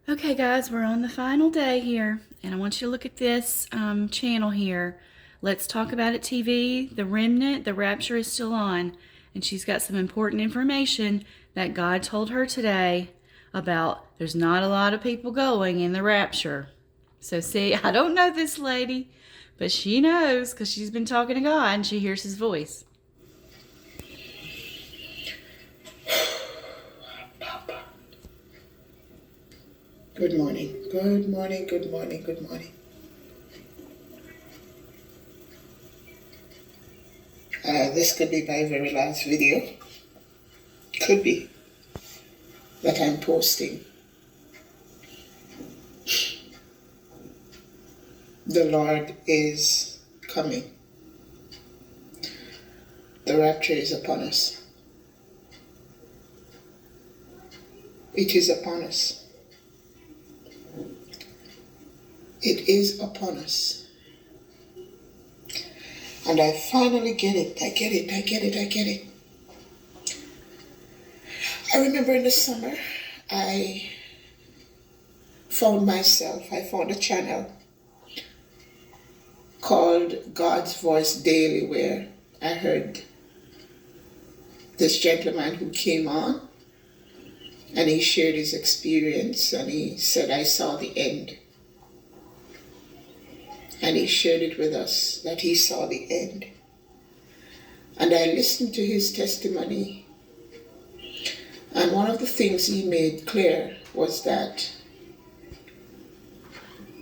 Okay, guys, we're on the final day here, and I want you to look at this channel here. Let's Talk About It TV, The Remnant, The Rapture is still on, and she's got some important information that God told her today about there's not a lot of people going in the rapture. So see, I don't know this lady, but she knows because she's been talking to God and she hears his voice. Good morning, good morning, good morning, good morning. This could be my very last video. Could be that I'm posting. The Lord is coming. The rapture is upon us. It is upon us. It is upon us. And I finally get it. I get it. I remember in the summer, I found a channel called God's Voice Daily, where I heard this gentleman who came on and he shared his experience and he said, I saw the end. And he shared it with us that he saw the end. And I listened to his testimony. And one of the things he made clear was that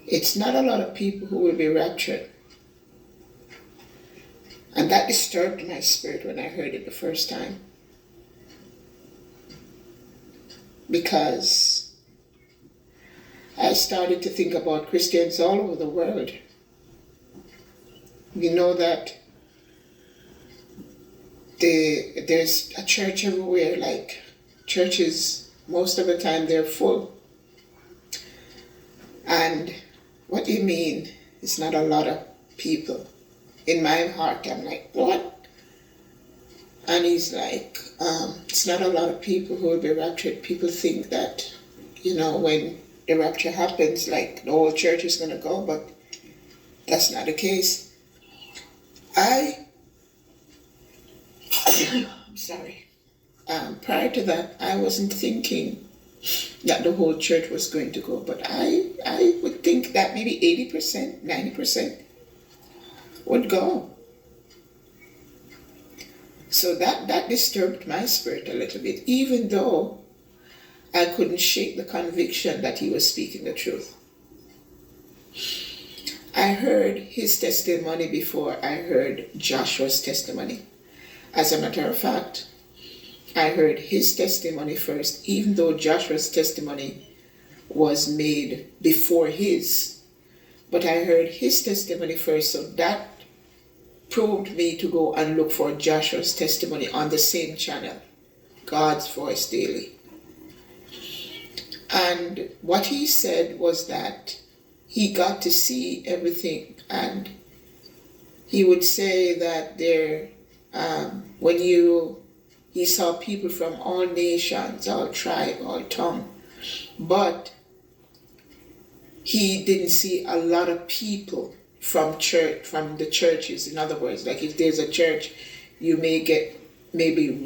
it's not a lot of people who will be raptured. And that disturbed my spirit when I heard it the first time. Because I started to think about Christians all over the world. We know that there's a church everywhere, like churches, most of the time they're full. And what do you mean it's not a lot of people? In my heart, I'm like, what? And he's like, it's not a lot of people who will be raptured. People think that, when the rapture happens, like the whole church is going to go, but that's not the case. I'm sorry. Prior to that, I wasn't thinking that the whole church was going to go, but I would think that maybe 80%, 90% would go. So that disturbed my spirit a little bit, even though I couldn't shake the conviction that he was speaking the truth. I heard his testimony before I heard Joshua's testimony. As a matter of fact, I heard his testimony first, even though Joshua's testimony was made before his. But I heard his testimony first, so that proved me to go and look for Joshua's testimony on the same channel, God's Voice Daily. And what he said was that he got to see everything, and he would say that he saw people from all nations, all tribe, all tongue, but he didn't see a lot of people from the churches. In other words, like if there's a church, you may get maybe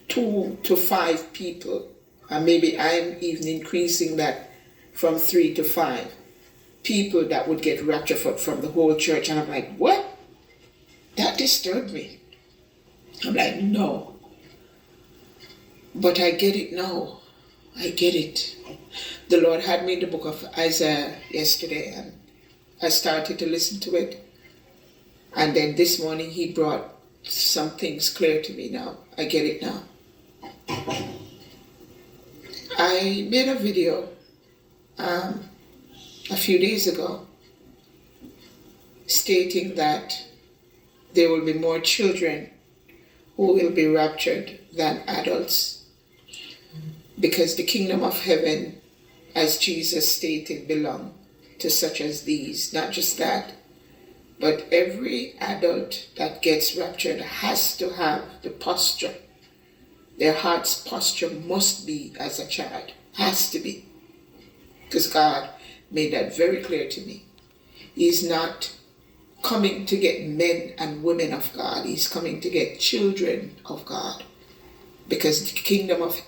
2 to 5 people, and maybe I'm even increasing that from 3 to 5 people that would get raptured from the whole church. And I'm like, what? That disturbed me. I'm like, no. But I get it now. I get it. The Lord had me in the book of Isaiah yesterday, and I started to listen to it. And then this morning he brought some things clear to me now. I get it now. I made a video a few days ago stating that there will be more children who will be raptured than adults, because the kingdom of heaven, as Jesus stated, belong to such as these. Not just that, but every adult that gets raptured has to have the posture. Their heart's posture must be as a child. Has to be. because God made that very clear to me. He's not coming to get men and women of God. He's coming to get children of God, because the kingdom of...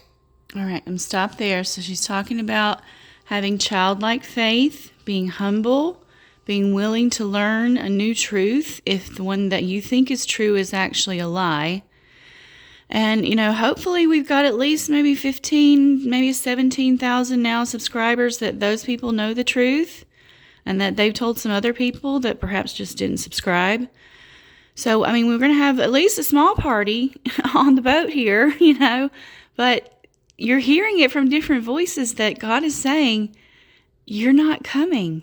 All right, I'm stop there. So she's talking about having childlike faith, being humble, being willing to learn a new truth if the one that you think is true is actually a lie. And, hopefully we've got at least maybe 15, maybe 17,000 now subscribers that those people know the truth and that they've told some other people that perhaps just didn't subscribe. So, we're going to have at least a small party on the boat here, but you're hearing it from different voices that God is saying, you're not coming.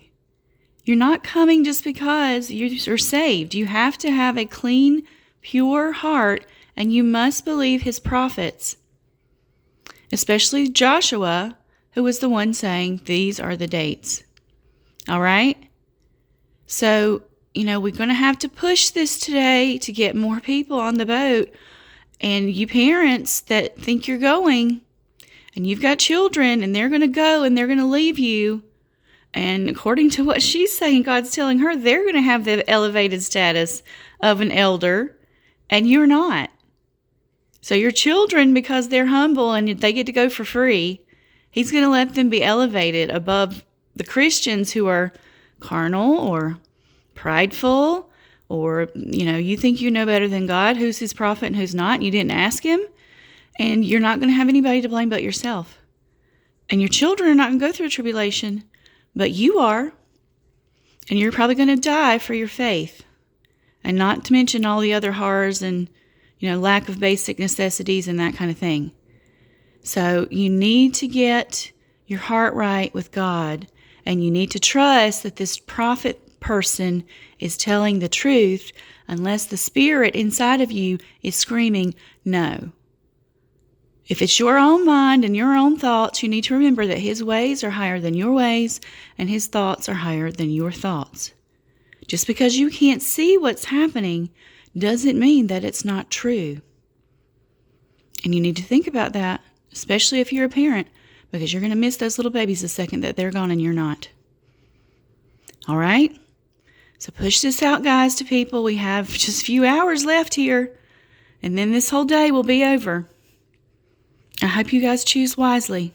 You're not coming just because you're saved. You have to have a clean, pure heart, and you must believe his prophets, especially Joshua, who was the one saying, these are the dates. All right? So, we're going to have to push this today to get more people on the boat. And you parents that think you're going, and you've got children, and they're going to go, and they're going to leave you. And according to what she's saying, God's telling her they're going to have the elevated status of an elder, and you're not. So your children, because they're humble and they get to go for free, he's going to let them be elevated above the Christians who are carnal or prideful, or, you think you know better than God, who's his prophet and who's not. You didn't ask him, and you're not going to have anybody to blame but yourself. And your children are not going to go through a tribulation, but you are, and you're probably going to die for your faith, and not to mention all the other horrors and lack of basic necessities and that kind of thing. So you need to get your heart right with God, and you need to trust that this prophet person is telling the truth, unless the spirit inside of you is screaming, no. If it's your own mind and your own thoughts, you need to remember that his ways are higher than your ways, and his thoughts are higher than your thoughts. Just because you can't see what's happening doesn't mean that it's not true. And you need to think about that, especially if you're a parent, because you're going to miss those little babies the second that they're gone and you're not. All right? So push this out, guys, to people. We have just a few hours left here, and then this whole day will be over. I hope you guys choose wisely.